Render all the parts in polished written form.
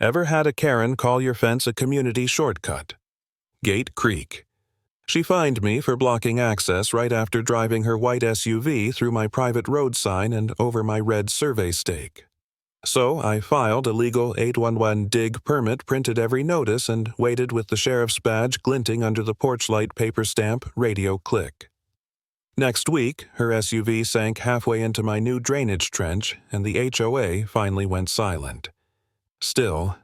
Ever had a Karen call your fence a community shortcut? Gate Creek. She fined me for blocking access right after driving her white SUV through my private road sign and over my red survey stake. So I filed a legal 811 dig permit, printed every notice, and waited with the sheriff's badge glinting under the porch light paper stamp radio click. Next week, her SUV sank halfway into my new drainage trench, and the HOA finally went silent. Still,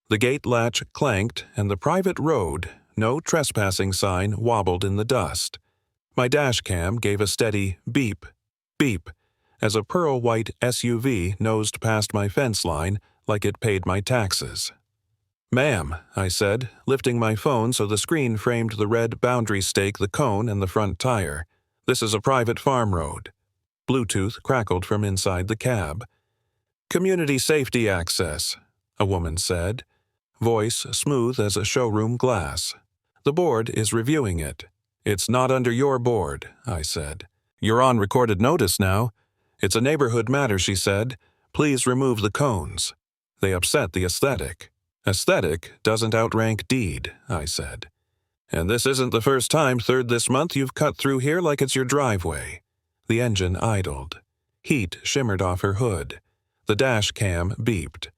the gate latch clanked, and the private road, no trespassing sign, wobbled in the dust. My dash cam gave a steady beep, beep, as a pearl-white SUV nosed past my fence line like it paid my taxes. "Ma'am," I said, lifting my phone so the screen framed the red boundary stake, the cone, and the front tire. "This is a private farm road." Bluetooth crackled from inside the cab. "Community safety access," a woman said, voice smooth as a showroom glass. "The board is reviewing it." "It's not under your board," I said. "You're on recorded notice now." "It's a neighborhood matter," she said. "Please remove the cones. They upset the aesthetic." "Aesthetic doesn't outrank deed," I said. "And this isn't the first time, third this month, you've cut through here like it's your driveway." The engine idled. Heat shimmered off her hood. The dash cam beeped.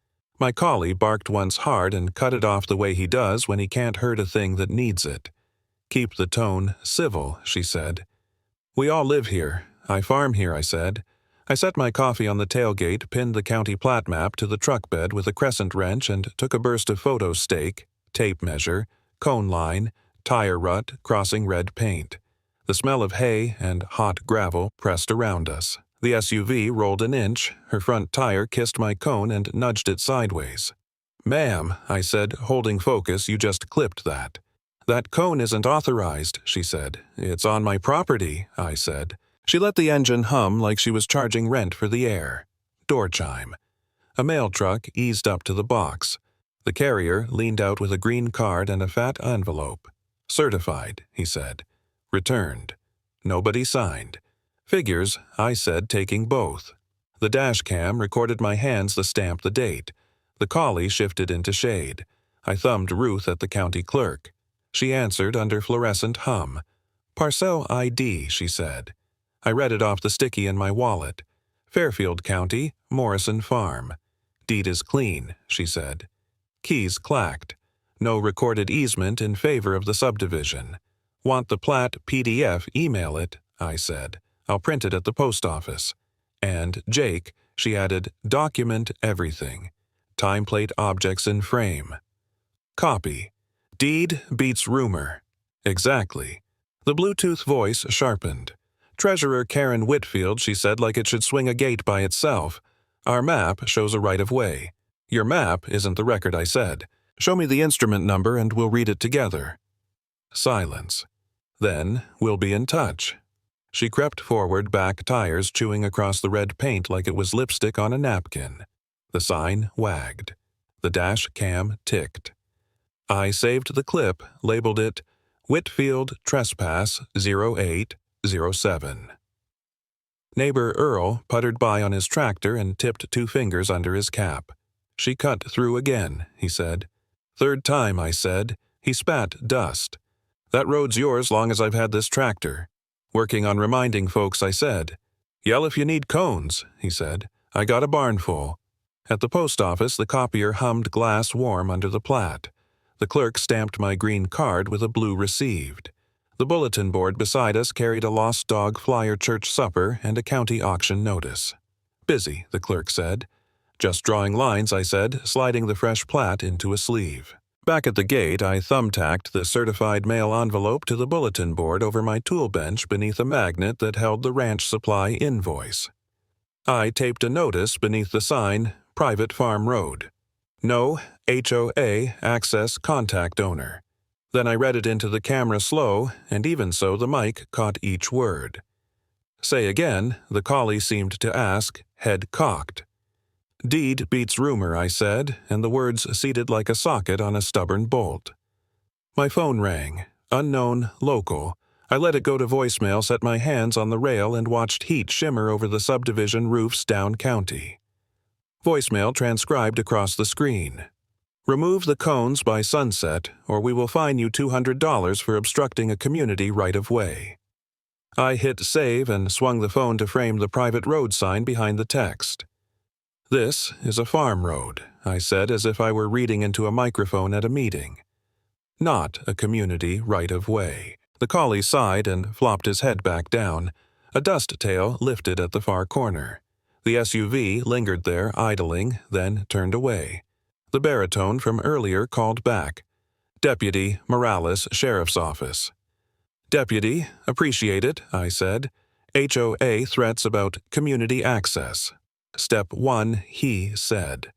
My collie barked once hard and cut it off the way he does when he can't hurt a thing that needs it. "Keep the tone civil," she said. "We all live here. I farm here," I said. I set my coffee on the tailgate, pinned the county plat map to the truck bed with a crescent wrench, and took a burst of photo stake, tape measure, cone line, tire rut crossing red paint. The smell of hay and hot gravel pressed around us. The SUV rolled an inch, her front tire kissed my cone and nudged it sideways. "Ma'am," I said, holding focus, "you just clipped that." "That cone isn't authorized," she said. "It's on my property," I said. She let the engine hum like she was charging rent for the air. Door chime. A mail truck eased up to the box. The carrier leaned out with a green card and a fat envelope. "Certified," he said. "Returned." Nobody signed. "Figures," I said, taking both. The dash cam recorded my hands to stamp the date. The collie shifted into shade. I thumbed Ruth at the county clerk. She answered under fluorescent hum. "Parcel ID," she said. I read it off the sticky in my wallet. "Fairfield County, Morrison Farm." "Deed is clean," she said. Keys clacked. "No recorded easement in favor of the subdivision." "Want the plat PDF, email it," I said. "I'll print it at the post office." And Jake, she added, "document everything. Time plate objects in frame." Copy. "Deed beats rumor." Exactly. The Bluetooth voice sharpened. "Treasurer Karen Whitfield," she said like it should swing a gate by itself. "Our map shows a right-of-way." "Your map isn't the record," I said. "Show me the instrument number and we'll read it together." Silence. Then, "We'll be in touch." She crept forward, back tires chewing across the red paint like it was lipstick on a napkin. The sign wagged. The dash cam ticked. I saved the clip, labeled it Whitfield Trespass 0807. Neighbor Earl puttered by on his tractor and tipped 2 fingers under his cap. "She cut through again," he said. "Third time," I said. He spat dust. "That road's yours long as I've had this tractor." "Working on reminding folks," I said. "Yell if you need cones," he said. "I got a barn full." At the post office, the copier hummed glass warm under the plat. The clerk stamped my green card with a blue received. The bulletin board beside us carried a Lost Dog flyer church supper and a county auction notice. "Busy," the clerk said. "Just drawing lines," I said, sliding the fresh plat into a sleeve. Back at the gate, I thumbtacked the certified mail envelope to the bulletin board over my tool bench beneath a magnet that held the ranch supply invoice. I taped a notice beneath the sign, "Private Farm Road." "No HOA access contact owner." Then I read it into the camera slow, and even so the mic caught each word. "Say again," the collie seemed to ask, head cocked. "Deed beats rumor," I said, and the words seated like a socket on a stubborn bolt. My phone rang. Unknown, local. I let it go to voicemail, set my hands on the rail, and watched heat shimmer over the subdivision roofs down county. Voicemail transcribed across the screen. Remove the cones by sunset, or we will fine you $200 for obstructing a community right-of-way. I hit save and swung the phone to frame the private road sign behind the text. This is a farm road, I said as if I were reading into a microphone at a meeting. Not a community right-of-way. The collie sighed and flopped his head back down. A dust tail lifted at the far corner. The SUV lingered there, idling, then turned away. The baritone from earlier called back. Deputy, Morales, Sheriff's Office. Deputy, appreciate it, I said. HOA threats about community access. Step 1, he said.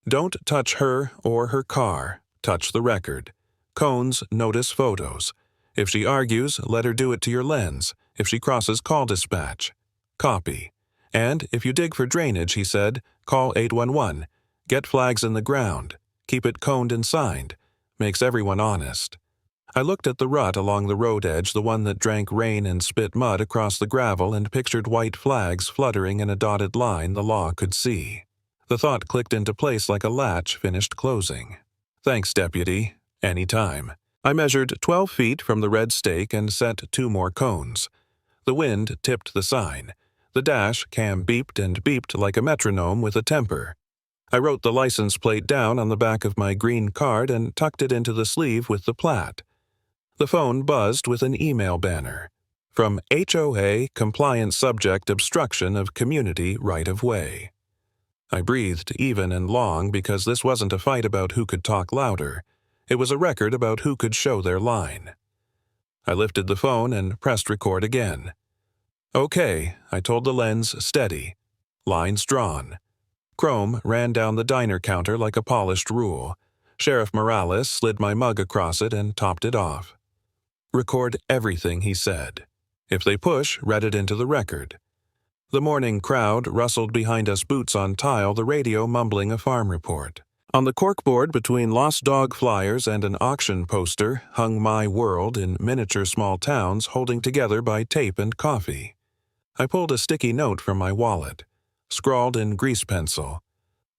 Don't touch her or her car. Touch the record. Cones, notice photos. If she argues, let her do it to your lens. If she crosses, call dispatch. Copy. And if you dig for drainage, he said, call 811. Get flags in the ground. Keep it coned and signed. Makes everyone honest. I looked at the rut along the road edge, the one that drank rain and spit mud across the gravel, and pictured white flags fluttering in a dotted line the law could see. The thought clicked into place like a latch finished closing. Thanks, Deputy. Any time. I measured 12 feet from the red stake and set 2 more cones. The wind tipped the sign. The dash cam beeped and beeped like a metronome with a temper. I wrote the license plate down on the back of my green card and tucked it into the sleeve with the plat. The phone buzzed with an email banner. From HOA Compliance Subject Obstruction of Community Right-of-Way. I breathed even and long because this wasn't a fight about who could talk louder. It was a record about who could show their line. I lifted the phone and pressed record again. Okay, I told the lens steady. Lines drawn. Chrome ran down the diner counter like a polished rule. Sheriff Morales slid my mug across it and topped it off. Record everything he said. If they push, read it into the record. The morning crowd rustled behind us, boots on tile, the radio mumbling a farm report. On the corkboard between lost dog flyers and an auction poster hung My World in miniature small towns holding together by tape and coffee. I pulled a sticky note from my wallet. Scrawled in grease pencil.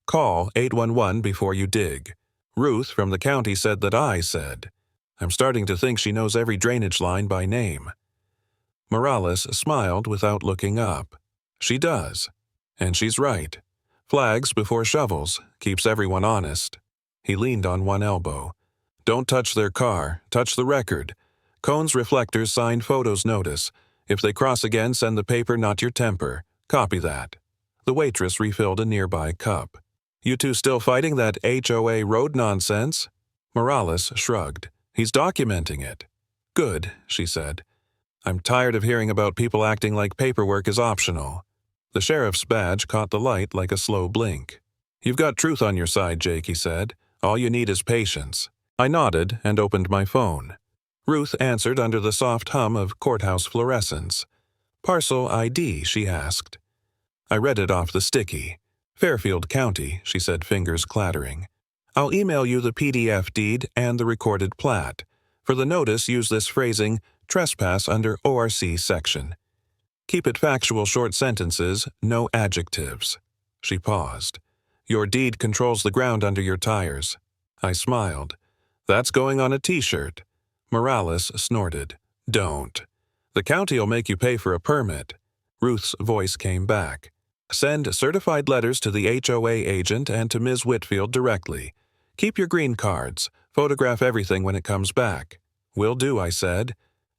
Call 811 before you dig. Ruth from the county said that I said. I'm starting to think she knows every drainage line by name. Morales smiled without looking up. She does. And she's right. Flags before shovels keeps everyone honest. He leaned on one elbow. Don't touch their car. Touch the record. Cones reflectors sign photos notice. If they cross again, send the paper, not your temper. Copy that. The waitress refilled a nearby cup. You two still fighting that HOA road nonsense? Morales shrugged. He's documenting it. Good, she said. I'm tired of hearing about people acting like paperwork is optional. The sheriff's badge caught the light like a slow blink. You've got truth on your side, Jake, he said. All you need is patience. I nodded and opened my phone. Ruth answered under the soft hum of courthouse fluorescence. Parcel ID, she asked. I read it off the sticky. Fairfield County, she said, fingers clattering. I'll email you the PDF deed and the recorded plat. For the notice, use this phrasing, trespass under ORC section. Keep it factual, short sentences, no adjectives. She paused. Your deed controls the ground under your tires. I smiled. That's going on a t-shirt. Morales snorted. Don't. The county'll make you pay for a permit. Ruth's voice came back. Send certified letters to the HOA agent and to Ms. Whitfield directly. Keep your green cards. Photograph everything when it comes back. Will do, I said.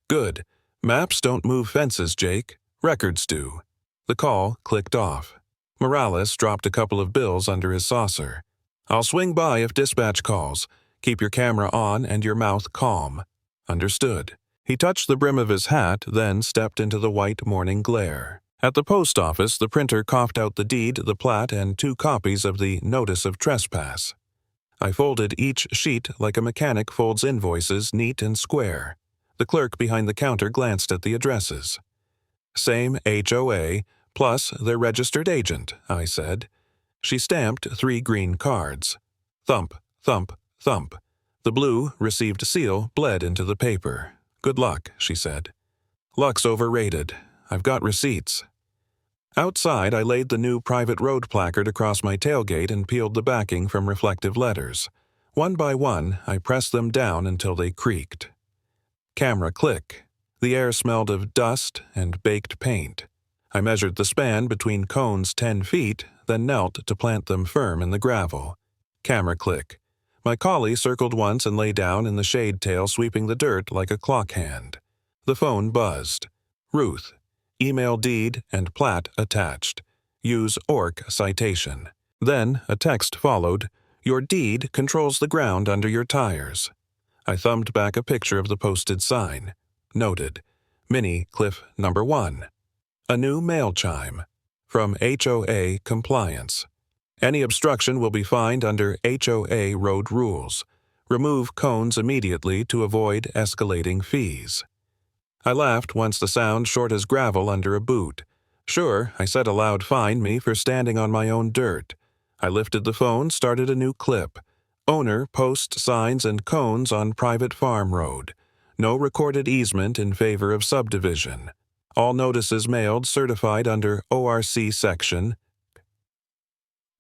Good. Maps don't move fences, Jake. Records do. The call clicked off. Morales dropped a couple of bills under his saucer. I'll swing by if dispatch calls. Keep your camera on and your mouth calm. Understood. He touched the brim of his hat, then stepped into the white morning glare. At the post office, the printer coughed out the deed, the plat, and 2 copies of the notice of trespass. I folded each sheet like a mechanic folds invoices, neat and square. The clerk behind the counter glanced at the addresses. Same HOA, plus their registered agent, I said. She stamped 3 green cards. Thump, thump, thump. The blue, received seal, bled into the paper. Good luck, she said. Luck's overrated. I've got receipts. Outside, I laid the new private road placard across my tailgate and peeled the backing from reflective letters. One by one, I pressed them down until they creaked. Camera click. The air smelled of dust and baked paint. I measured the span between cones 10 feet, then knelt to plant them firm in the gravel. Camera click. My collie circled once and lay down in the shade tail, sweeping the dirt like a clock hand. The phone buzzed. Ruth. Email deed and plat attached. Use ORC citation. Then a text followed. Your deed controls the ground under your tires. I thumbed back a picture of the posted sign. Noted. Mini Cliff Number 1. A new mail chime. From HOA Compliance. Any obstruction will be fined under HOA road rules. Remove cones immediately to avoid escalating fees. I laughed once the sound short as gravel under a boot. Sure, I said aloud, find me for standing on my own dirt. I lifted the phone, started a new clip. Owner post signs and cones on private farm road. No recorded easement in favor of subdivision. All notices mailed certified under ORC section.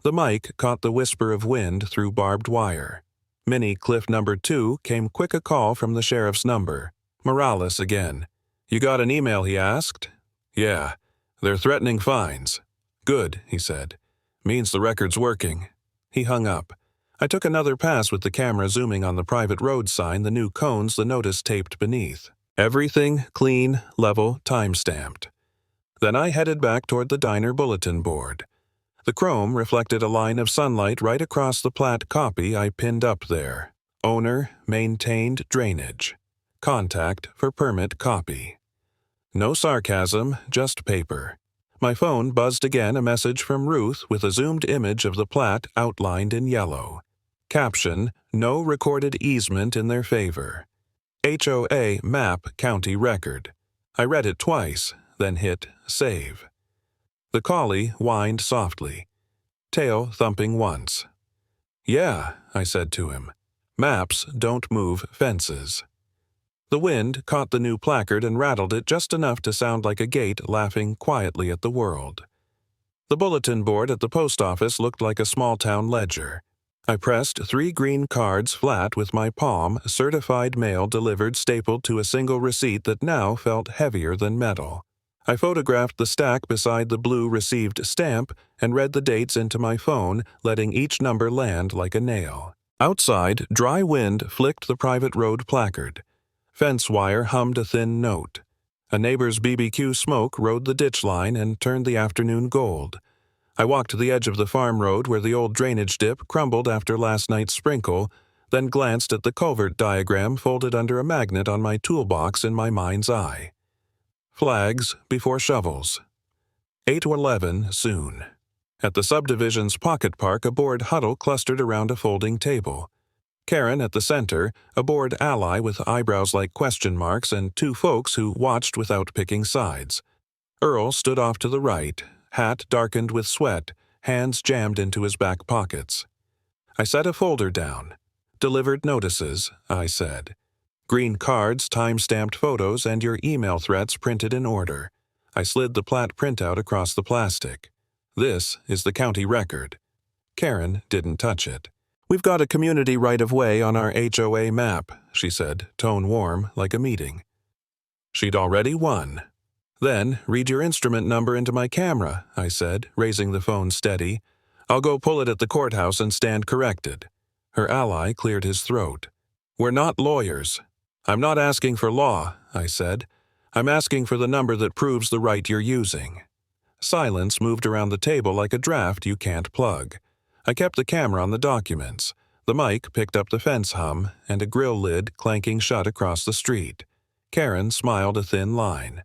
The mic caught the whisper of wind through barbed wire. Mini Cliff Number 2 came quick a call from the sheriff's number. Morales again. You got an email, he asked. Yeah. They're threatening fines. Good, he said. Means the record's working. He hung up. I took another pass with the camera zooming on the private road sign, the new cones, the notice taped beneath. Everything clean, level, time-stamped. Then I headed back toward the diner bulletin board. The chrome reflected a line of sunlight right across the plat copy I pinned up there. Owner, maintained drainage. Contact for permit copy. No sarcasm, just paper. My phone buzzed again, a message from Ruth with a zoomed image of the plat outlined in yellow. Caption, no recorded easement in their favor. HOA map county record. I read it twice, then hit save. The collie whined softly, tail thumping once. Yeah, I said to him. Maps don't move fences. The wind caught the new placard and rattled it just enough to sound like a gate laughing quietly at the world. The bulletin board at the post office looked like a small-town ledger. I pressed 3 green cards flat with my palm, certified mail delivered stapled to a single receipt that now felt heavier than metal. I photographed the stack beside the blue received stamp and read the dates into my phone, letting each number land like a nail. Outside, dry wind flicked the private road placard. Fence wire hummed a thin note. A neighbor's BBQ smoke rode the ditch line and turned the afternoon gold. I walked to the edge of the farm road where the old drainage dip crumbled after last night's sprinkle, then glanced at the culvert diagram folded under a magnet on my toolbox in my mind's eye. Flags before shovels. 8:11 soon. At the subdivision's pocket park, a bored huddle clustered around a folding table. Karen at the center, a bored ally with eyebrows like question marks, and 2 folks who watched without picking sides. Earl stood off to the right, hat darkened with sweat, hands jammed into his back pockets. I set a folder down. Delivered notices, I said. Green cards, time-stamped photos, and your email threats printed in order. I slid the plat printout across the plastic. This is the county record. Karen didn't touch it. We've got a community right-of-way on our HOA map, she said, tone warm, like a meeting. She'd already won. Then, read your instrument number into my camera, I said, raising the phone steady. I'll go pull it at the courthouse and stand corrected. Her ally cleared his throat. We're not lawyers. I'm not asking for law, I said. I'm asking for the number that proves the right you're using. Silence moved around the table like a draft you can't plug. I kept the camera on the documents. The mic picked up the fence hum and a grill lid clanking shut across the street. Karen smiled a thin line.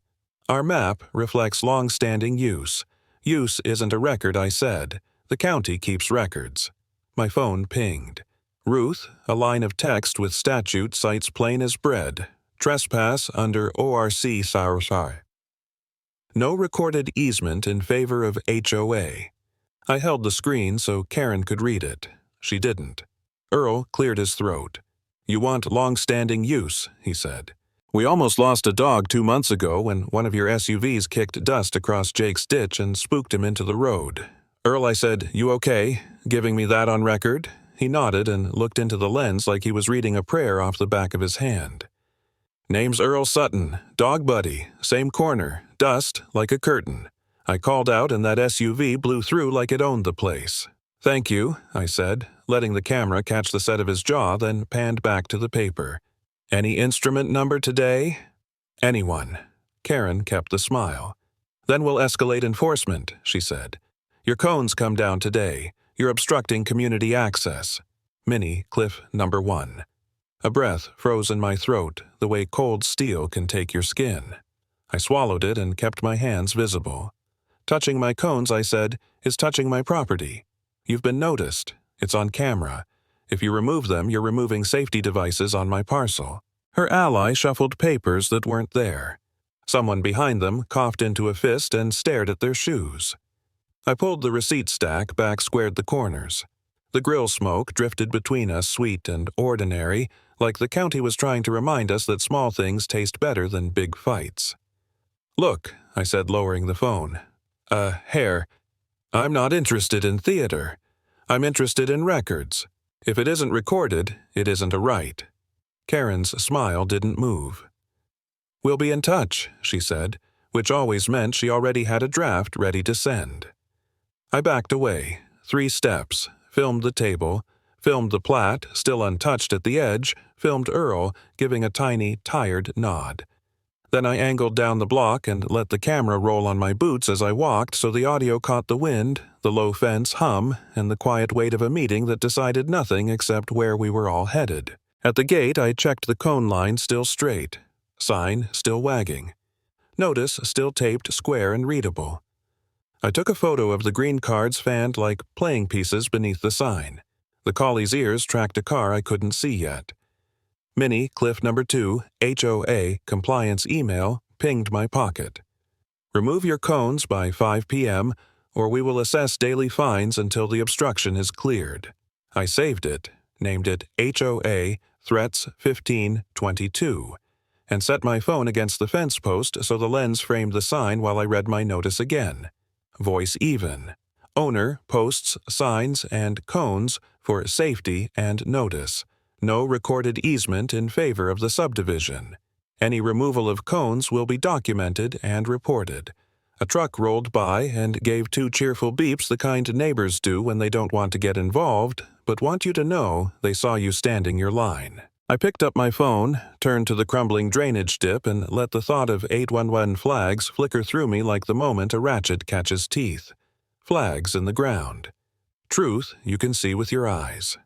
Our map reflects long-standing use. Use isn't a record, I said. The county keeps records. My phone pinged. Ruth, a line of text with statute cites plain as bread. Trespass under ORC Sarsai. No recorded easement in favor of HOA. I held the screen so Karen could read it. She didn't. Earl cleared his throat. You want long-standing use, he said. We almost lost a dog 2 months ago when one of your SUVs kicked dust across Jake's ditch and spooked him into the road. Earl, I said, you okay? Giving me that on record? He nodded and looked into the lens like he was reading a prayer off the back of his hand. "Name's Earl Sutton, dog buddy, same corner, dust like a curtain." I called out and that SUV blew through like it owned the place. "Thank you," I said, letting the camera catch the set of his jaw, then panned back to the paper. "Any instrument number today?" "Anyone." Karen kept the smile. "Then we'll escalate enforcement," she said. "Your cones come down today. You're obstructing community access." Mini cliff number 1. A breath froze in my throat, the way cold steel can take your skin. I swallowed it and kept my hands visible. Touching my cones, I said, is touching my property. You've been noticed. It's on camera. If you remove them, you're removing safety devices on my parcel. Her ally shuffled papers that weren't there. Someone behind them coughed into a fist and stared at their shoes. I pulled the receipt stack back, squared the corners. The grill smoke drifted between us, sweet and ordinary, like the county was trying to remind us that small things taste better than big fights. "Look," I said, lowering the phone. Hair. I'm not interested in theater. I'm interested in records. If it isn't recorded, it isn't a right." Karen's smile didn't move. "We'll be in touch," she said, which always meant she already had a draft ready to send. I backed away, 3 steps, filmed the table, filmed the plat, still untouched at the edge, filmed Earl, giving a tiny, tired nod. Then I angled down the block and let the camera roll on my boots as I walked so the audio caught the wind, the low fence hum, and the quiet weight of a meeting that decided nothing except where we were all headed. At the gate, I checked the cone line still straight. Sign still wagging. Notice still taped square and readable. I took a photo of the green cards fanned like playing pieces beneath the sign. The collie's ears tracked a car I couldn't see yet. Mini cliff number 2, HOA compliance email, pinged my pocket. "Remove your cones by 5 p.m., or we will assess daily fines until the obstruction is cleared." I saved it, named it HOA Threats 1522, and set my phone against the fence post so the lens framed the sign while I read my notice again. Voice even. Owner posts signs and cones for safety and notice. No recorded easement in favor of the subdivision. Any removal of cones will be documented and reported. A truck rolled by and gave 2 cheerful beeps, the kind neighbors do when they don't want to get involved, but want you to know they saw you standing your line. I picked up my phone, turned to the crumbling drainage dip, and let the thought of 811 flags flicker through me like the moment a ratchet catches teeth. Flags in the ground. Truth you can see with your eyes.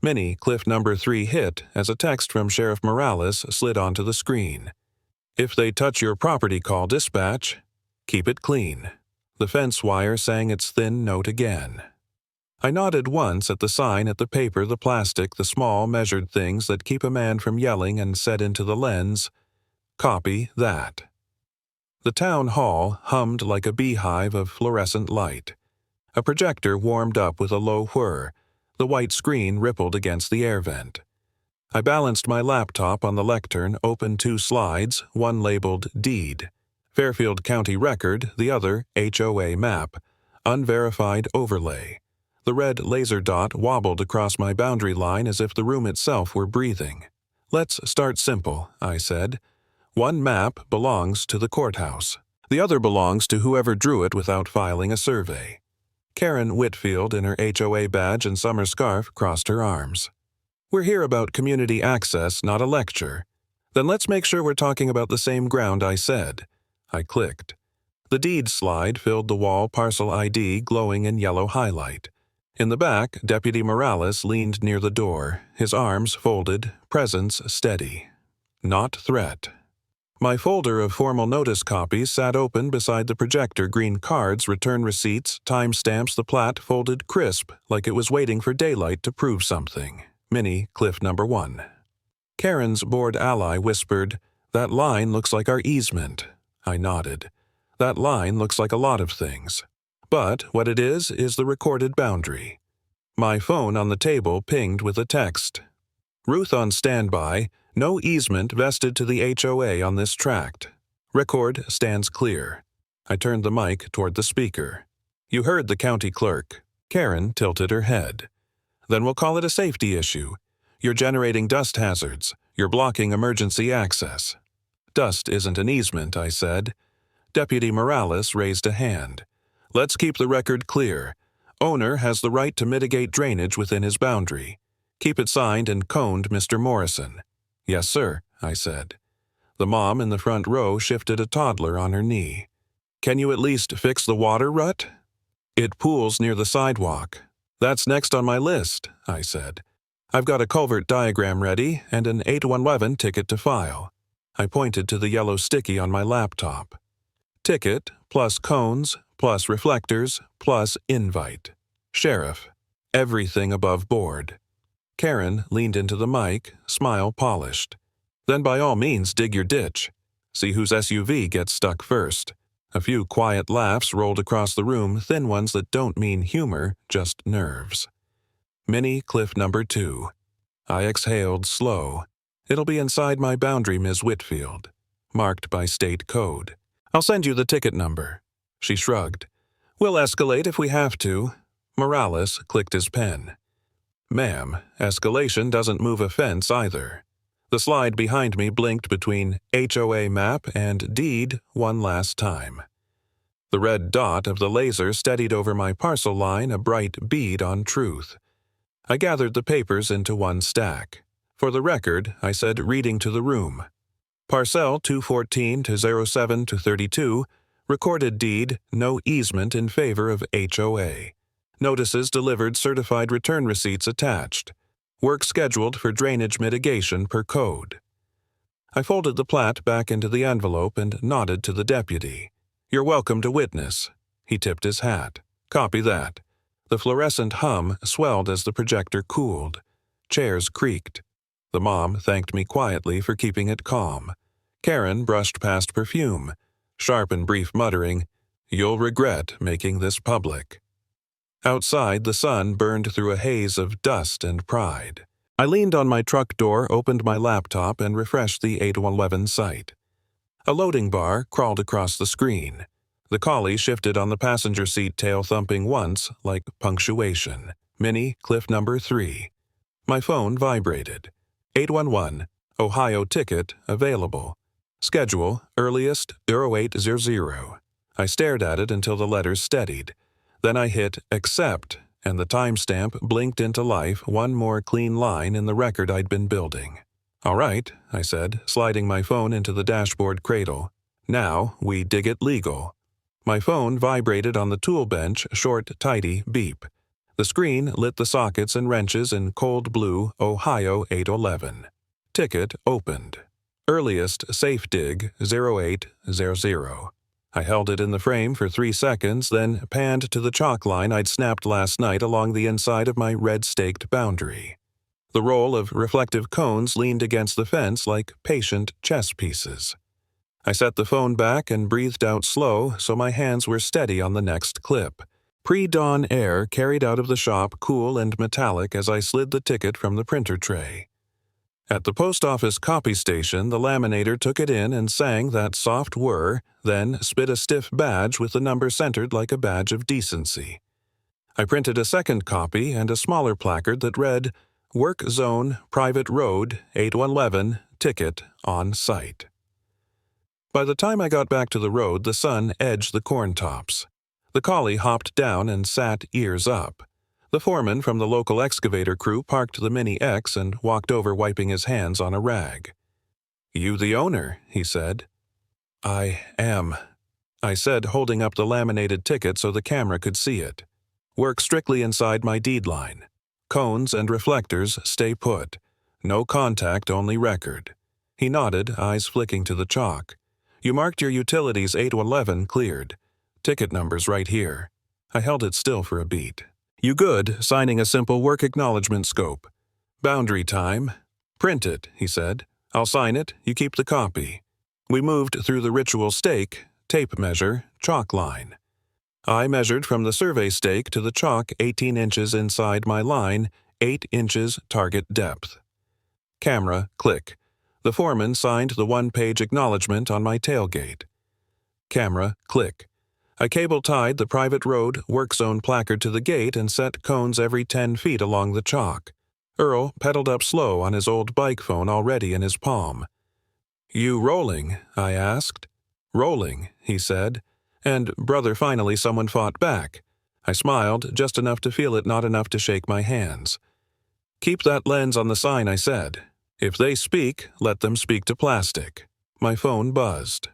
Mini cliff number 3 hit as a text from Sheriff Morales slid onto the screen. "If they touch your property, call dispatch. Keep it clean." The fence wire sang its thin note again. I nodded once at the sign, at the paper, the plastic, the small, measured things that keep a man from yelling, and said into the lens, "Copy that." The town hall hummed like a beehive of fluorescent light. A projector warmed up with a low whir. The white screen rippled against the air vent. I balanced my laptop on the lectern, opened 2 slides, one labeled Deed. Fairfield County Record, the other HOA Map. Unverified overlay. The red laser dot wobbled across my boundary line as if the room itself were breathing. "Let's start simple," I said. "One map belongs to the courthouse. The other belongs to whoever drew it without filing a survey." Karen Whitfield, in her HOA badge and summer scarf, crossed her arms. "We're here about community access, not a lecture." "Then let's make sure we're talking about the same ground," I said. I clicked. The deed slide filled the wall, parcel ID glowing in yellow highlight. In the back, Deputy Morales leaned near the door, his arms folded, presence steady. Not threat. My folder of formal notice copies sat open beside the projector, green cards, return receipts, timestamps, the plat folded crisp like it was waiting for daylight to prove something. Mini cliff number 1. Karen's bored ally whispered, "That line looks like our easement." I nodded. "That line looks like a lot of things. But what it is the recorded boundary." My phone on the table pinged with a text. "Ruth on standby. No easement vested to the HOA on this tract. Record stands clear." I turned the mic toward the speaker. "You heard the county clerk." Karen tilted her head. Then we'll call it a safety issue. You're generating dust hazards. You're blocking emergency access. Dust isn't an easement, I said. Deputy Morales raised a hand. Let's keep the record clear. Owner has the right to mitigate drainage within his boundary. Keep it signed and coned, Mr. Morrison. Yes, sir, I said. The mom in the front row shifted a toddler on her knee. Can you at least fix the water rut? It pools near the sidewalk. That's next on my list, I said. I've got a culvert diagram ready and an 8111 ticket to file. I pointed to the yellow sticky on my laptop. Ticket, plus cones, plus reflectors, plus invite. Sheriff. Everything above board. Karen leaned into the mic, smile polished. Then by all means dig your ditch. See whose SUV gets stuck first. A few quiet laughs rolled across the room, thin ones that don't mean humor, just nerves. Mini cliff number 2. I exhaled slow. It'll be inside my boundary, Ms. Whitfield. Marked by state code. I'll send you the ticket number. She shrugged. We'll escalate if we have to. Morales clicked his pen. Ma'am, escalation doesn't move a fence either. The slide behind me blinked between HOA map and deed one last time. The red dot of the laser steadied over my parcel line, a bright bead on truth. I gathered the papers into one stack. For the record, I said, reading to the room. Parcel 214-07-32, recorded deed, no easement in favor of HOA. Notices delivered, certified return receipts attached. Work scheduled for drainage mitigation per code. I folded the plat back into the envelope and nodded to the deputy. You're welcome to witness. He tipped his hat. Copy that. The fluorescent hum swelled as the projector cooled. Chairs creaked. The mom thanked me quietly for keeping it calm. Karen brushed past perfume, sharp and brief muttering, "You'll regret making this public." Outside, the sun burned through a haze of dust and pride. I leaned on my truck door, opened my laptop, and refreshed the 8111 site. A loading bar crawled across the screen. The collie shifted on the passenger seat, tail thumping once, like punctuation. Mini cliff number 3. My phone vibrated. 811, Ohio ticket available. Schedule, earliest 0800. I stared at it until the letters steadied. Then I hit accept, and the timestamp blinked into life, one more clean line in the record I'd been building. All right, I said, sliding my phone into the dashboard cradle. Now we dig it legal. My phone vibrated on the tool bench, short, tidy beep. The screen lit the sockets and wrenches in cold blue, Ohio 811. Ticket opened. Earliest safe dig 0800. I held it in the frame for 3 seconds, then panned to the chalk line I'd snapped last night along the inside of my red-staked boundary. The roll of reflective cones leaned against the fence like patient chess pieces. I set the phone back and breathed out slow so my hands were steady on the next clip. Pre-dawn air carried out of the shop cool and metallic as I slid the ticket from the printer tray. At the post office copy station, the laminator took it in and sang that soft whir, then spit a stiff badge with the number centered like a badge of decency. I printed a second copy and a smaller placard that read, Work Zone, Private Road, 8111, ticket on site. By the time I got back to the road, the sun edged the corn tops. The collie hopped down and sat ears up. The foreman from the local excavator crew parked the Mini X and walked over wiping his hands on a rag. You the owner, he said. I am, I said, holding up the laminated ticket so the camera could see it. Work strictly inside my deed line. Cones and reflectors stay put. No contact, only record. He nodded, eyes flicking to the chalk. You marked your utilities 811 cleared. Ticket number's right here. I held it still for a beat. You good, signing a simple work acknowledgement scope. Boundary time. Print it, he said. I'll sign it, you keep the copy. We moved through the ritual stake, tape measure, chalk line. I measured from the survey stake to the chalk 18 inches inside my line, 8 inches target depth. Camera, click. The foreman signed the one-page acknowledgement on my tailgate. Camera, click. I cable-tied the private road work zone placard to the gate and set cones every 10 feet along the chalk. Earl pedaled up slow on his old bike phone already in his palm. "You rolling?" I asked. "Rolling," he said. And, brother, finally someone fought back. I smiled, just enough to feel it, not enough to shake my hands. "Keep that lens on the sign," I said. "If they speak, let them speak to plastic." My phone buzzed.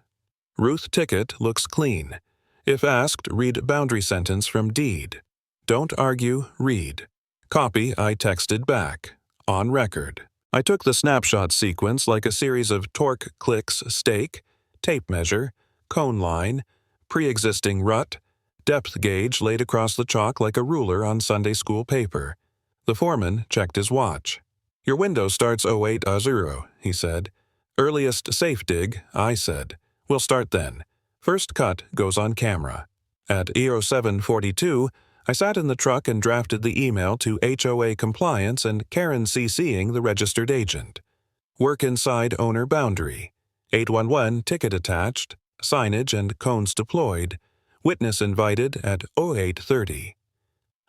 "Ruth ticket looks clean. If asked, read boundary sentence from deed. Don't argue, read." "Copy," I texted back. "On record." I took the snapshot sequence like a series of torque clicks: stake, tape measure, cone line, pre-existing rut, depth gauge laid across the chalk like a ruler on Sunday school paper. The foreman checked his watch. "Your window starts 08:00, he said. "Earliest safe dig," I said. "We'll start then. First cut goes on camera." At 07:42, I sat in the truck and drafted the email to HOA Compliance and Karen CCing the registered agent. Work inside owner boundary. 811 ticket attached, signage and cones deployed. Witness invited at 08:30.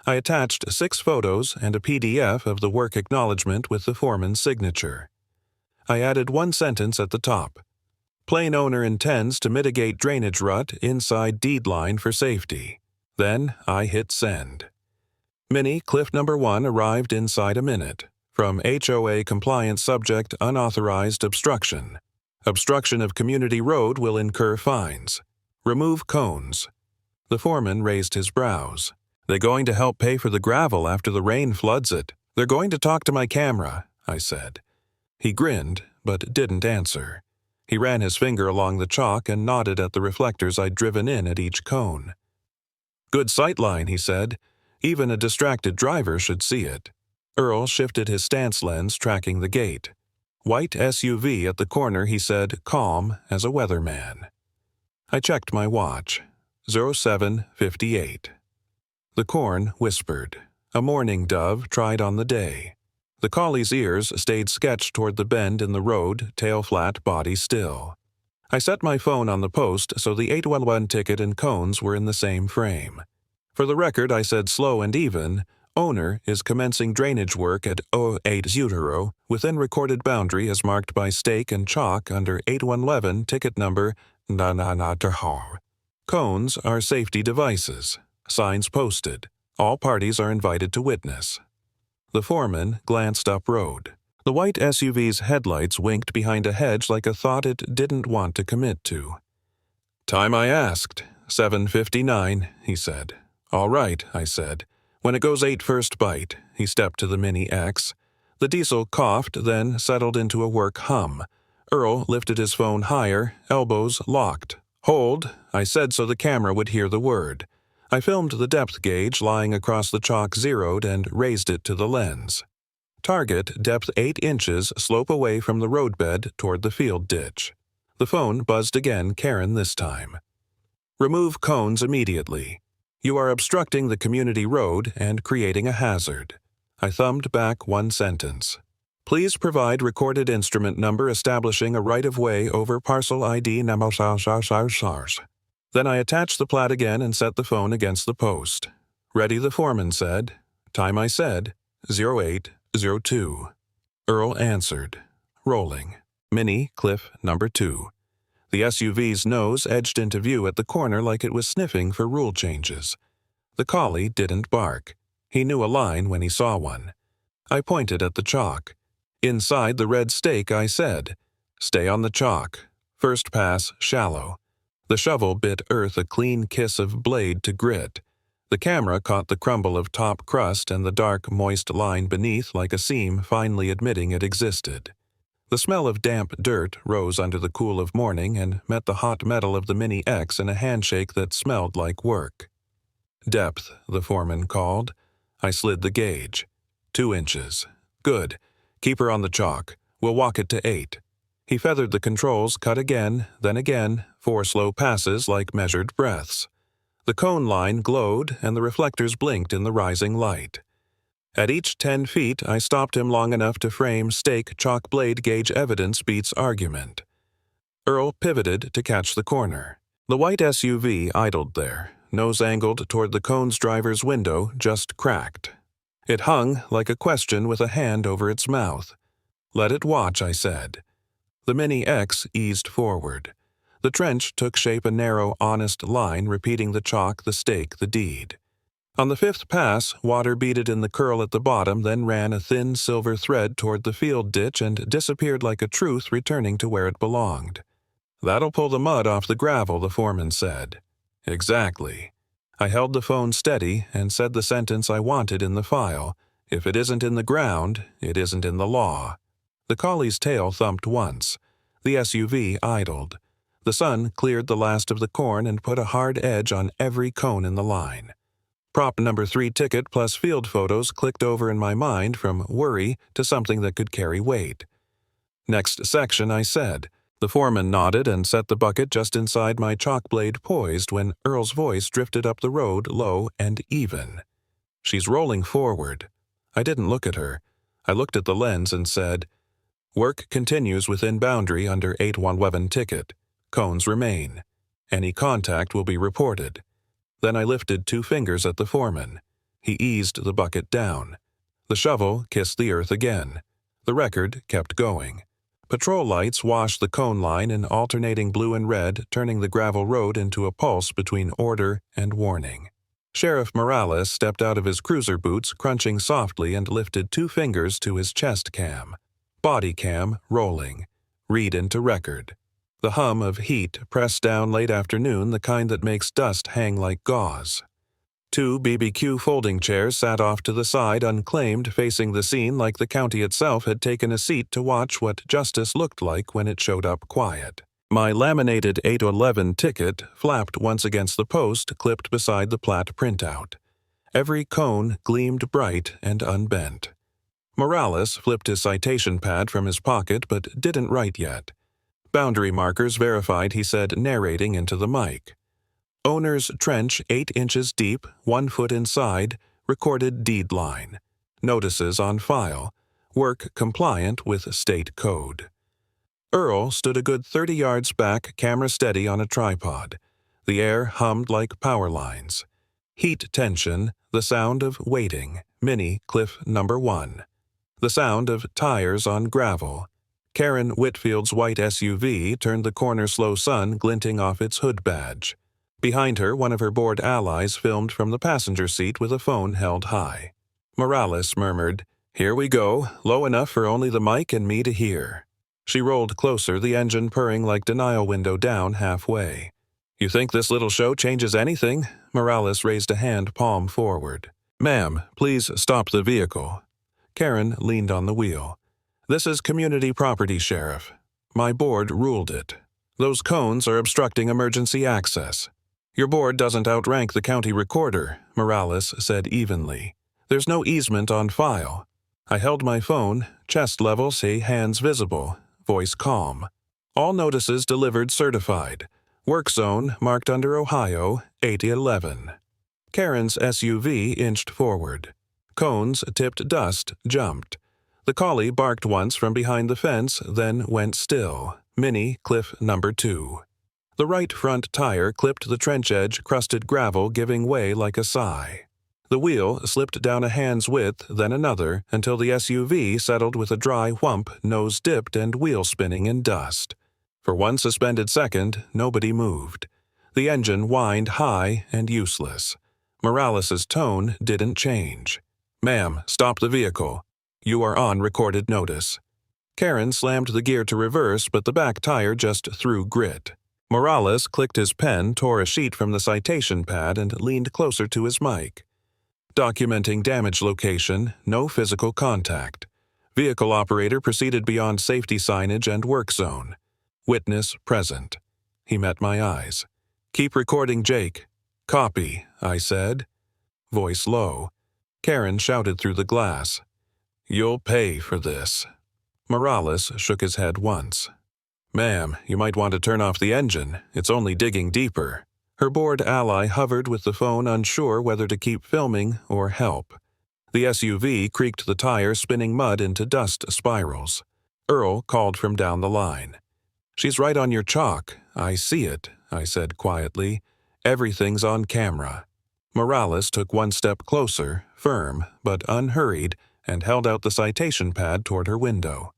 I attached 6 photos and a PDF of the work acknowledgement with the foreman's signature. I added one sentence at the top. "Plane owner intends to mitigate drainage rut inside deed line for safety." Then I hit send. Mini cliff number 1 arrived inside a minute. From HOA compliance subject: unauthorized obstruction. Obstruction of community road will incur fines. Remove cones. The foreman raised his brows. "They going to help pay for the gravel after the rain floods it? They're going to talk to my camera," I said. He grinned, but didn't answer. He ran his finger along the chalk and nodded at the reflectors I'd driven in at each cone. "Good sightline," he said. "Even a distracted driver should see it." Earl shifted his stance lens, tracking the gate. White SUV at the corner, he said, calm as a weatherman. I checked my watch. 07:58. The corn whispered. A mourning dove tried on the day. The collie's ears stayed sketched toward the bend in the road, tail flat, body still. I set my phone on the post so the 811 ticket and cones were in the same frame. For the record, I said slow and even, "Owner is commencing drainage work at 08:00 within recorded boundary as marked by stake and chalk under 811 ticket number na. Cones are safety devices. Signs posted. All parties are invited to witness." The foreman glanced up road. The white SUV's headlights winked behind a hedge like a thought it didn't want to commit to. "Time I asked. 7:59, he said. "All right," I said. "When it goes 8 first bite." He stepped to the Mini X. The diesel coughed, then settled into a work hum. Earl lifted his phone higher, elbows locked. "Hold," I said so the camera would hear the word. I filmed the depth gauge lying across the chalk, zeroed, and raised it to the lens. Target, depth 8 inches, slope away from the roadbed toward the field ditch. The phone buzzed again, Karen this time. "Remove cones immediately. You are obstructing the community road and creating a hazard." I thumbed back one sentence. "Please provide recorded instrument number establishing a right-of-way over parcel ID number SARS. Then I attached the plat again and set the phone against the post. "Ready," the foreman said. Time I said, 08:02. Earl answered. Rolling. Mini cliff number 2. The SUV's nose edged into view at the corner like it was sniffing for rule changes. The collie didn't bark. He knew a line when he saw one. I pointed at the chalk. Inside the red stake, I said, "Stay on the chalk. First pass shallow." The shovel bit earth a clean kiss of blade to grit. The camera caught the crumble of top crust and the dark, moist line beneath like a seam finally admitting it existed. The smell of damp dirt rose under the cool of morning and met the hot metal of the Mini X in a handshake that smelled like work. "Depth," the foreman called. I slid the gauge. 2 inches. "Good. Keep her on the chalk. We'll walk it to 8. He feathered the controls, cut again, 4 slow passes like measured breaths. The cone line glowed and the reflectors blinked in the rising light. At each 10 feet, I stopped him long enough to frame stake chalk blade gauge evidence beats argument. Earl pivoted to catch the corner. The white SUV idled there, nose angled toward the Cone's driver's window, just cracked. It hung like a question with a hand over its mouth. "Let it watch," I said. The Mini X eased forward. The trench took shape a narrow, honest line repeating the chalk, the stake, the deed. On the fifth pass, water beaded in the curl at the bottom, then ran a thin silver thread toward the field ditch and disappeared like a truth returning to where it belonged. "That'll pull the mud off the gravel," the foreman said. "Exactly." I held the phone steady and said the sentence I wanted in the file. "If it isn't in the ground, it isn't in the law." The collie's tail thumped once. The SUV idled. The sun cleared the last of the corn and put a hard edge on every cone in the line. Prop number 3 ticket plus field photos clicked over in my mind from worry to something that could carry weight. "Next section," I said. The foreman nodded and set the bucket just inside my chalk blade poised when Earl's voice drifted up the road low and even. "She's rolling forward." I didn't look at her. I looked at the lens and said, "Work continues within boundary under 811 ticket. Cones remain. Any contact will be reported." Then I lifted 2 fingers at the foreman. He eased the bucket down. The shovel kissed the earth again. The record kept going. Patrol lights washed the cone line in alternating blue and red, turning the gravel road into a pulse between order and warning. Sheriff Morales stepped out of his cruiser boots, crunching softly, and lifted 2 fingers to his chest cam. Body cam rolling. Read into record. The hum of heat pressed down late afternoon, the kind that makes dust hang like gauze. 2 BBQ folding chairs sat off to the side unclaimed, facing the scene like the county itself had taken a seat to watch what justice looked like when it showed up quiet. My laminated 811 ticket flapped once against the post clipped beside the plat printout. Every cone gleamed bright and unbent. Morales flipped his citation pad from his pocket but didn't write yet. Boundary markers verified, he said, narrating into the mic. "Owner's trench 8 inches deep, 1 foot inside, recorded deed line. Notices on file. Work compliant with state code." Earl stood a good 30 yards back, camera steady on a tripod. The air hummed like power lines. Heat tension, the sound of waiting, mini cliff number 1. The sound of tires on gravel. Karen Whitfield's white SUV turned the corner, slow sun glinting off its hood badge. Behind her, one of her bored allies filmed from the passenger seat with a phone held high. Morales murmured, "Here we go, low enough for only the mic and me to hear." She rolled closer, the engine purring like denial window down halfway. "You think this little show changes anything?" Morales raised a hand, palm forward. "Ma'am, please stop the vehicle." Karen leaned on the wheel. "This is community property, Sheriff. My board ruled it. Those cones are obstructing emergency access." "Your board doesn't outrank the county recorder," Morales said evenly. "There's no easement on file." I held my phone, chest level, say hands visible, voice calm. "All notices delivered certified. Work zone marked under Ohio, 8011. Karen's SUV inched forward. Cones tipped dust, jumped. The collie barked once from behind the fence, then went still. Mini cliff number 2. The right front tire clipped the trench edge, crusted gravel giving way like a sigh. The wheel slipped down a hand's width, then another, until the SUV settled with a dry whump, nose dipped and wheel spinning in dust. For 1 suspended second, nobody moved. The engine whined high and useless. Morales's tone didn't change. "Ma'am, stop the vehicle. You are on recorded notice." Karen slammed the gear to reverse, but the back tire just threw grit. Morales clicked his pen, tore a sheet from the citation pad, and leaned closer to his mic. "Documenting damage location, no physical contact. Vehicle operator proceeded beyond safety signage and work zone. Witness present." He met my eyes. "Keep recording, Jake." "Copy," I said. Voice low. Karen shouted through the glass, "You'll pay for this." Morales shook his head once. "Ma'am, you might want to turn off the engine. It's only digging deeper." Her bored ally hovered with the phone, unsure whether to keep filming or help. The SUV creaked the tire, spinning mud into dust spirals. Earl called from down the line. "She's right on your chalk. I see it. I said quietly. "Everything's on camera." Morales took one step closer, firm but unhurried, and held out the citation pad toward her window.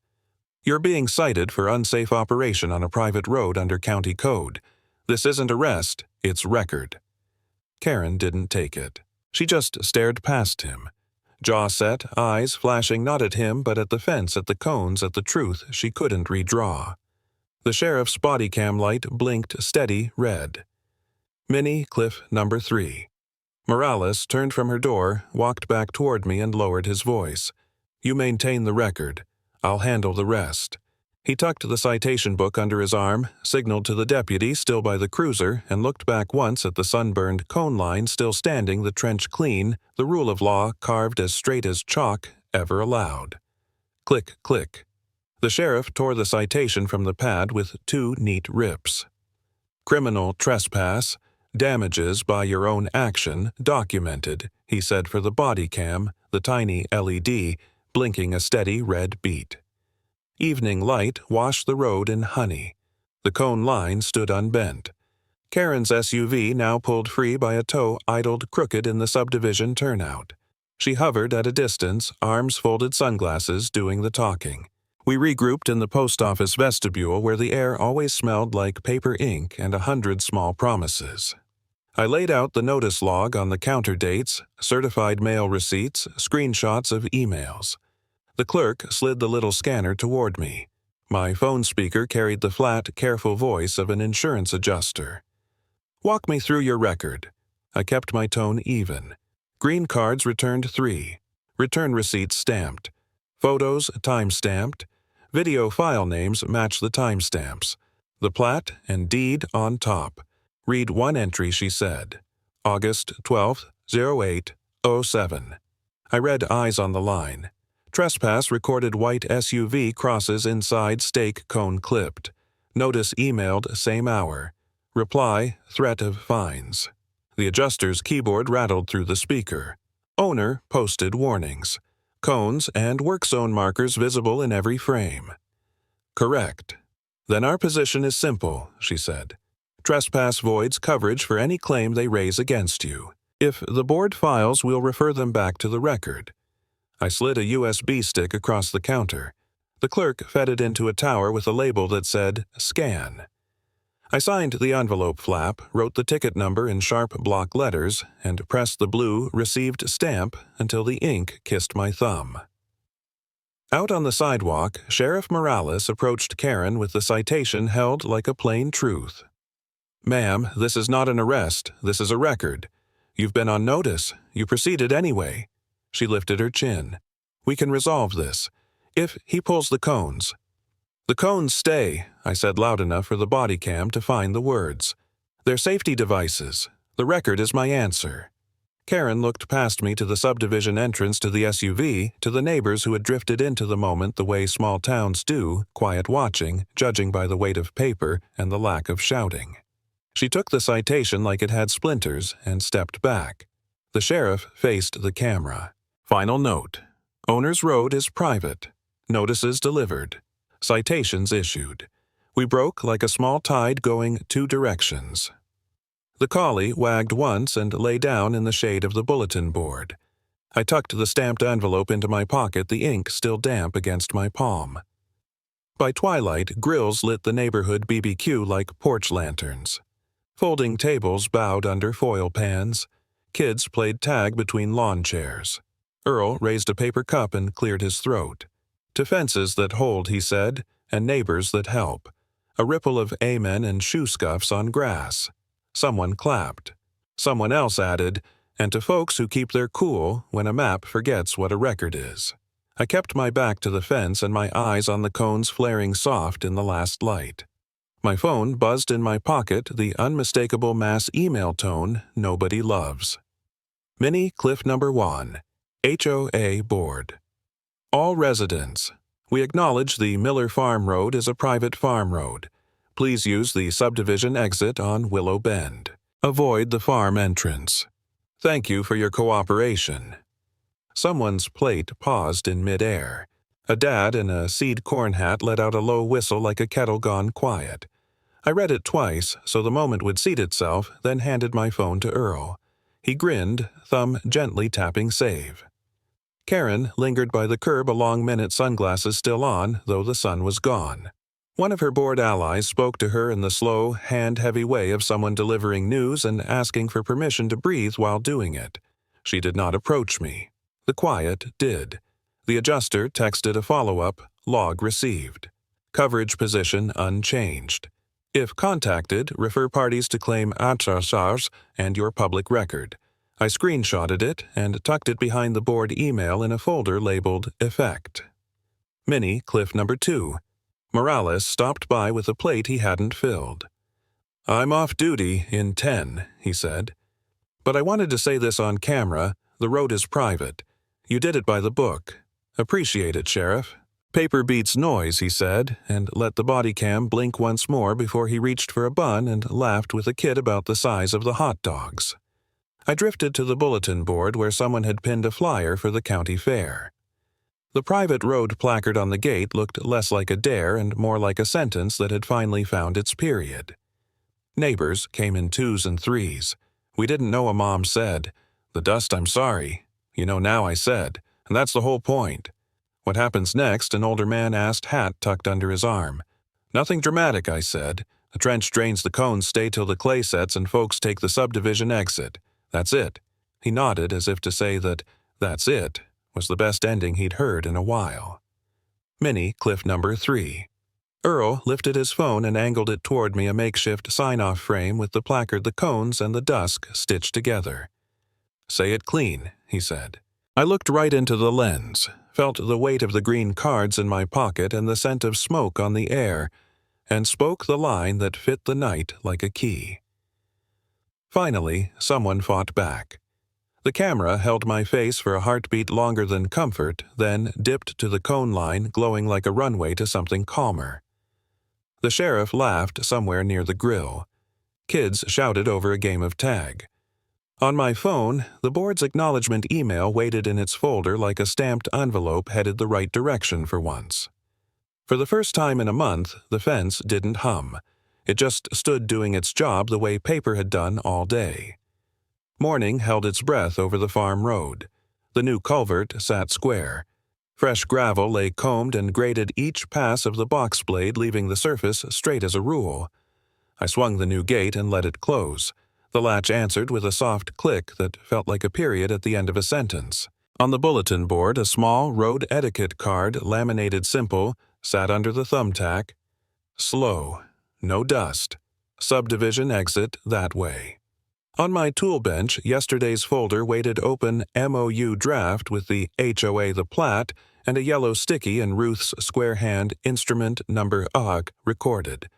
"You're being cited for unsafe operation on a private road under county code. This isn't arrest, it's record." Karen didn't take it. She just stared past him. Jaw set, eyes flashing not at him but at the fence, at the cones, at the truth she couldn't redraw. The sheriff's body cam light blinked steady red. Minnie, Cliff number 3. Morales turned from her door, walked back toward me and lowered his voice. "You maintain the record. I'll handle the rest." He tucked the citation book under his arm, signaled to the deputy still by the cruiser, and looked back once at the sunburned cone line still standing, the trench clean, the rule of law carved as straight as chalk ever allowed. Click, click. The sheriff tore the citation from the pad with 2 neat rips. "Criminal trespass, damages by your own action, documented," he said for the body cam, the tiny LED, blinking a steady red beat. Evening light washed the road in honey. The cone line stood unbent. Karen's SUV, now pulled free by a tow, idled crooked in the subdivision turnout. She hovered at a distance, arms folded, sunglasses, doing the talking. We regrouped in the post office vestibule where the air always smelled like paper ink and 100 small promises. I laid out the notice log on the counter, dates, certified mail receipts, screenshots of emails. The clerk slid the little scanner toward me. My phone speaker carried the flat, careful voice of an insurance adjuster. "Walk me through your record." I kept my tone even. Green cards returned 3. Return receipts stamped. Photos time-stamped. Video file names match the timestamps. The plat and deed on top. "Read one entry," she said. "August 12th, 0807. I read eyes on the line. "Trespass recorded white SUV crosses inside stake cone clipped. Notice emailed same hour. Reply, threat of fines." The adjuster's keyboard rattled through the speaker. "Owner posted warnings. Cones and work zone markers visible in every frame." "Correct." "Then our position is simple," she said. "Trespass voids coverage for any claim they raise against you. If the board files, we'll refer them back to the record." I slid a USB stick across the counter. The clerk fed it into a tower with a label that said, "Scan." I signed the envelope flap, wrote the ticket number in sharp block letters, and pressed the blue "Received" stamp until the ink kissed my thumb. Out on the sidewalk, Sheriff Morales approached Karen with the citation held like a plain truth. "Ma'am, this is not an arrest. This is a record. You've been on notice. You proceeded anyway." She lifted her chin. "We can resolve this. If he pulls the cones." "The cones stay," I said loud enough for the body cam to find the words. "They're safety devices. The record is my answer." Karen looked past me to the subdivision entrance to the SUV, to the neighbors who had drifted into the moment the way small towns do, quiet watching, judging by the weight of paper and the lack of shouting. She took the citation like it had splinters and stepped back. The sheriff faced the camera. Final note. Owner's road is private. Notices delivered. Citations issued. We broke like a small tide going 2 directions. The collie wagged once and lay down in the shade of the bulletin board. I tucked the stamped envelope into my pocket, the ink still damp against my palm. By twilight, grills lit the neighborhood BBQ like porch lanterns. Folding tables bowed under foil pans. Kids played tag between lawn chairs. Earl raised a paper cup and cleared his throat. "To fences that hold," he said, "and neighbors that help." A ripple of amen and shoe scuffs on grass. Someone clapped. Someone else added, "And to folks who keep their cool when a map forgets what a record is." I kept my back to the fence and my eyes on the cones flaring soft in the last light. My phone buzzed in my pocket, the unmistakable mass email tone nobody loves. Minnie, Cliff number 1. HOA Board. All residents. We acknowledge the Miller Farm Road is a private farm road. Please use the subdivision exit on Willow Bend. Avoid the farm entrance. Thank you for your cooperation. Someone's plate paused in midair. A dad in a seed corn hat let out a low whistle like a kettle gone quiet. I read it twice so the moment would seat itself, then handed my phone to Earl. He grinned, thumb gently tapping save. Karen lingered by the curb, a long minute, sunglasses still on, though the sun was gone. One of her bored allies spoke to her in the slow, hand-heavy way of someone delivering news and asking for permission to breathe while doing it. She did not approach me. The quiet did. The adjuster texted a follow-up, log received. Coverage position unchanged. If contacted, refer parties to claim HOA and your public record. I screenshotted it and tucked it behind the board email in a folder labeled Effect. Mini Cliff number 2. Morales stopped by with a plate he hadn't filled. "I'm off duty in 10, he said. "But I wanted to say this on camera. The road is private. You did it by the book. Appreciate it, Sheriff." "Paper beats noise," he said, and let the body cam blink once more before he reached for a bun and laughed with a kid about the size of the hot dogs. I drifted to the bulletin board where someone had pinned a flyer for the county fair. The private road placard on the gate looked less like a dare and more like a sentence that had finally found its period. Neighbors came in 2s and 3s. "We didn't know," a mom said. "The dust, I'm sorry. You know now," I said, "and that's the whole point." "What happens next?" an older man asked, hat tucked under his arm. "Nothing dramatic," I said. "The trench drains, the cones stay till the clay sets and folks take the subdivision exit. That's it." He nodded as if to say that "that's it" was the best ending he'd heard in a while. Mini Cliff number 3. Earl lifted his phone and angled it toward me, a makeshift sign-off frame with the placard, the cones, and the dusk stitched together. "Say it clean," he said. I looked right into the lens, felt the weight of the green cards in my pocket and the scent of smoke on the air, and spoke the line that fit the night like a key. Finally, someone fought back. The camera held my face for a heartbeat longer than comfort, then dipped to the cone line, glowing like a runway to something calmer. The sheriff laughed somewhere near the grill. Kids shouted over a game of tag. On my phone, the board's acknowledgement email waited in its folder like a stamped envelope headed the right direction for once. For the first time in a month, the fence didn't hum. It just stood doing its job the way paper had done all day. Morning held its breath over the farm road. The new culvert sat square. Fresh gravel lay combed and graded each pass of the box blade, leaving the surface straight as a rule. I swung the new gate and let it close. The latch answered with a soft click that felt like a period at the end of a sentence. On the bulletin board, a small road etiquette card, laminated simple, sat under the thumbtack. Slow. No dust. Subdivision exit that way. On my tool bench, yesterday's folder waited open MOU draft with the HOA the plat and a yellow sticky in Ruth's square hand instrument number OG recorded.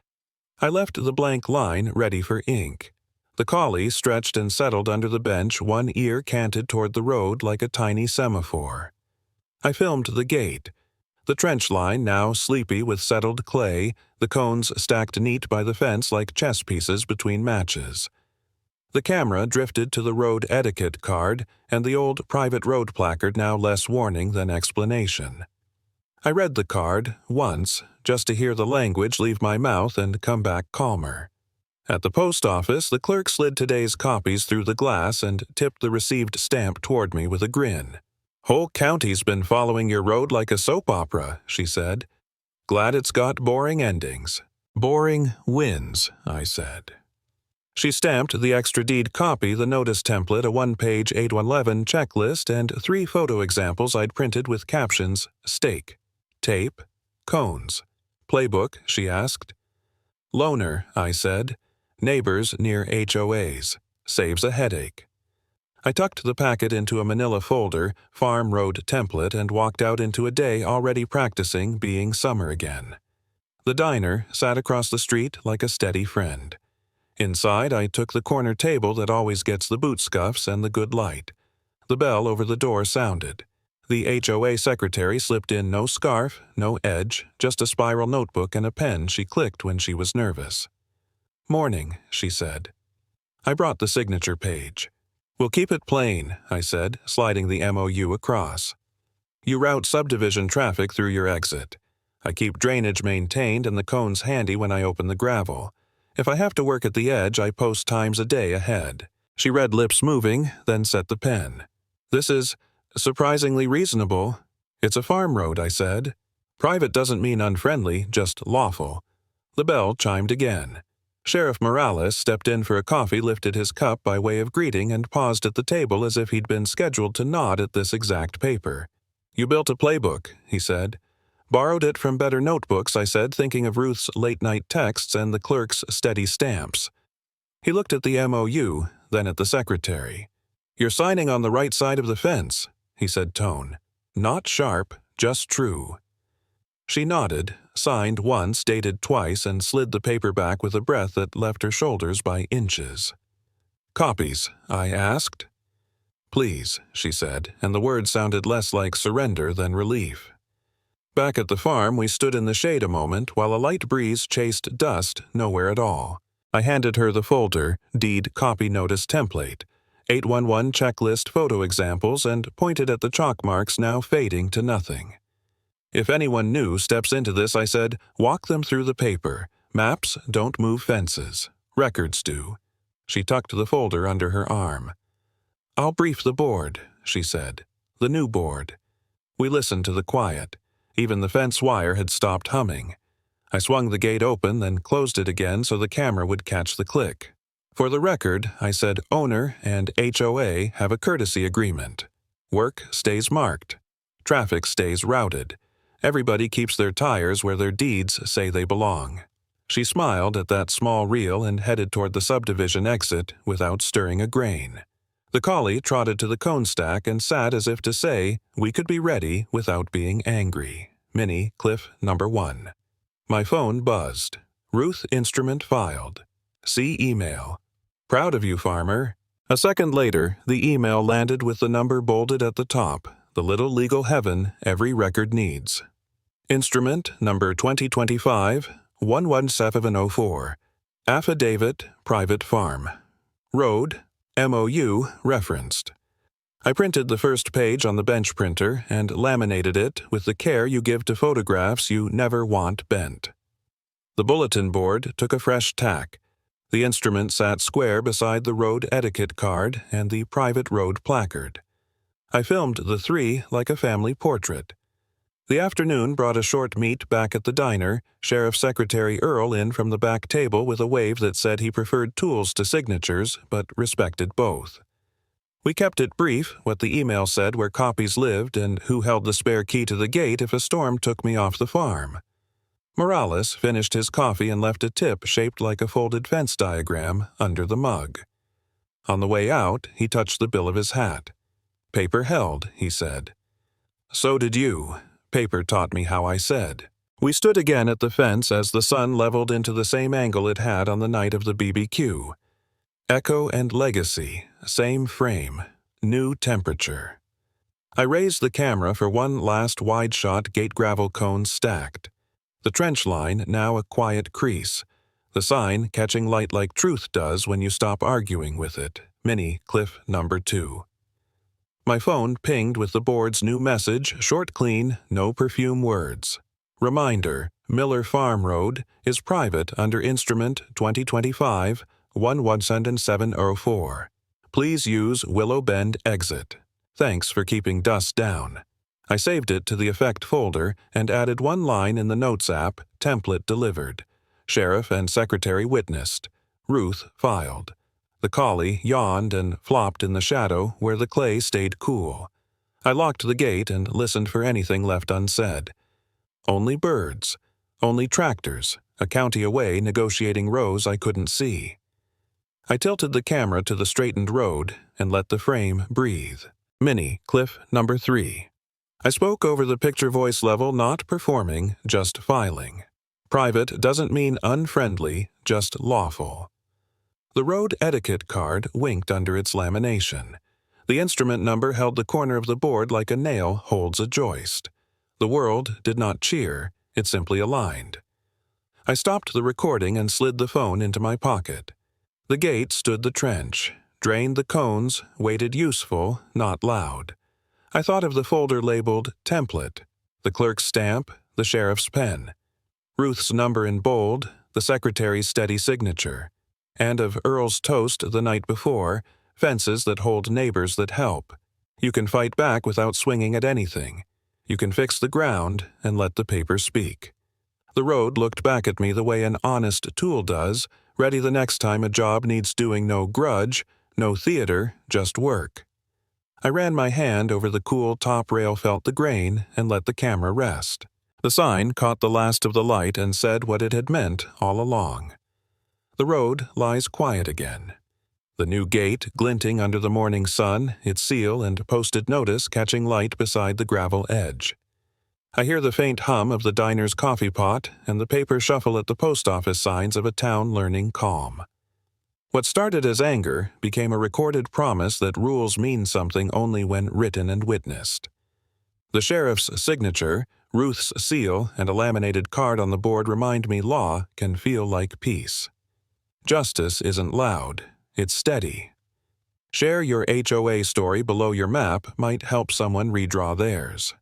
I left the blank line ready for ink. The collie stretched and settled under the bench, one ear canted toward the road like a tiny semaphore. I filmed the gate. The trench line now sleepy with settled clay, the cones stacked neat by the fence like chess pieces between matches. The camera drifted to the road etiquette card and the old private road placard, now less warning than explanation. I read the card once, just to hear the language leave my mouth and come back calmer. At the post office, the clerk slid today's copies through the glass and tipped the received stamp toward me with a grin. "Whole county's been following your road like a soap opera," she said. "Glad it's got boring endings." "Boring wins," I said. She stamped the extra deed copy, the notice template, a one-page 811 checklist, and 3 photo examples I'd printed with captions: stake, tape, cones. "Playbook?" she asked. "Loner," I said. "Neighbors near HOAs. Saves a headache." I tucked the packet into a manila folder, farm road template, and walked out into a day already practicing being summer again. The diner sat across the street like a steady friend. Inside, I took the corner table that always gets the boot scuffs and the good light. The bell over the door sounded. The HOA secretary slipped in, no scarf, no edge, just a spiral notebook and a pen she clicked when she was nervous. "Morning," she said. I brought the signature page. "We'll keep it plain," I said, sliding the MOU across. "You route subdivision traffic through your exit. I keep drainage maintained and the cones handy when I open the gravel. If I have to work at the edge, I post times a day ahead. She read lips moving, then set the pen. This is surprisingly reasonable. It's a farm road, I said. Private doesn't mean unfriendly, just lawful. The bell chimed again. Sheriff Morales stepped in for a coffee, lifted his cup by way of greeting, and paused at the table as if he'd been scheduled to nod at this exact paper. You built a playbook, he said. Borrowed it from better notebooks, I said, thinking of Ruth's late-night texts and the clerk's steady stamps. He looked at the MOU, then at the secretary. You're signing on the right side of the fence, he said tone. Not sharp, just true. She nodded, signed once, dated twice, and slid the paper back with a breath that left her shoulders by inches. Copies, I asked. Please, she said, and the words sounded less like surrender than relief. Back at the farm, we stood in the shade a moment while a light breeze chased dust nowhere at all. I handed her the folder, deed copy notice template, 811 checklist photo examples, and pointed at the chalk marks now fading to nothing. If anyone new steps into this, I said, walk them through the paper. Maps don't move fences. Records do. She tucked the folder under her arm. I'll brief the board, she said. The new board. We listened to the quiet. Even the fence wire had stopped humming. I swung the gate open, then closed it again so the camera would catch the click. For the record, I said owner and HOA have a courtesy agreement. Work stays marked. Traffic stays routed. Everybody keeps their tires where their deeds say they belong. She smiled at that small reel and headed toward the subdivision exit without stirring a grain. The collie trotted to the cone stack and sat as if to say, we could be ready without being angry. Minnie, Cliff, number 1. My phone buzzed. Ruth instrument filed. See email. Proud of you, farmer. A second later, the email landed with the number bolded at the top, the little legal heaven every record needs. Instrument number 2025-11704. Affidavit, private farm. Road, MOU referenced. I printed the first page on the bench printer and laminated it with the care you give to photographs you never want bent. The bulletin board took a fresh tack. The instrument sat square beside the road etiquette card and the private road placard. I filmed the three like a family portrait. The afternoon brought a short meet back at the diner, Sheriff Secretary Earl in from the back table with a wave that said he preferred tools to signatures, but respected both. We kept it brief, what the email said where copies lived and who held the spare key to the gate if a storm took me off the farm. Morales finished his coffee and left a tip shaped like a folded fence diagram under the mug. On the way out, he touched the bill of his hat. Paper held, he said. So did you. Paper taught me how I said. We stood again at the fence as the sun leveled into the same angle it had on the night of the BBQ. Echo and legacy, same frame, new temperature. I raised the camera for one last wide-shot gate gravel cone stacked. The trench line now a quiet crease. The sign catching light like truth does when you stop arguing with it. Minnie, Cliff, number 2. My phone pinged with the board's new message, short clean, no perfume words. Reminder, Miller Farm Road is private under instrument 2025-11704. Please use Willow Bend exit. Thanks for keeping dust down. I saved it to the effect folder and added one line in the Notes app, template delivered. Sheriff and Secretary witnessed. Ruth filed. The collie yawned and flopped in the shadow where the clay stayed cool. I locked the gate and listened for anything left unsaid. Only birds. Only tractors, a county away negotiating rows I couldn't see. I tilted the camera to the straightened road and let the frame breathe. Minnie, Cliff, number 3. I spoke over the picture voice level, not performing, just filing. Private doesn't mean unfriendly, just lawful. The road etiquette card winked under its lamination. The instrument number held the corner of the board like a nail holds a joist. The world did not cheer, it simply aligned. I stopped the recording and slid the phone into my pocket. The gate stood the trench, drained the cones, waited useful, not loud. I thought of the folder labeled template, the clerk's stamp, the sheriff's pen. Ruth's number in bold, the secretary's steady signature, and of Earl's toast the night before, fences that hold neighbors that help. You can fight back without swinging at anything. You can fix the ground and let the paper speak. The road looked back at me the way an honest tool does, ready the next time a job needs doing. No grudge, no theater, just work. I ran my hand over the cool top rail, felt the grain, and let the camera rest. The sign caught the last of the light and said what it had meant all along. The road lies quiet again. The new gate glinting under the morning sun, its seal and posted notice catching light beside the gravel edge. I hear the faint hum of the diner's coffee pot and the paper shuffle at the post office signs of a town learning calm. What started as anger became a recorded promise that rules mean something only when written and witnessed. The sheriff's signature, Ruth's seal, and a laminated card on the board remind me law can feel like peace. Justice isn't loud, it's steady. Share your HOA story below your map might help someone redraw theirs.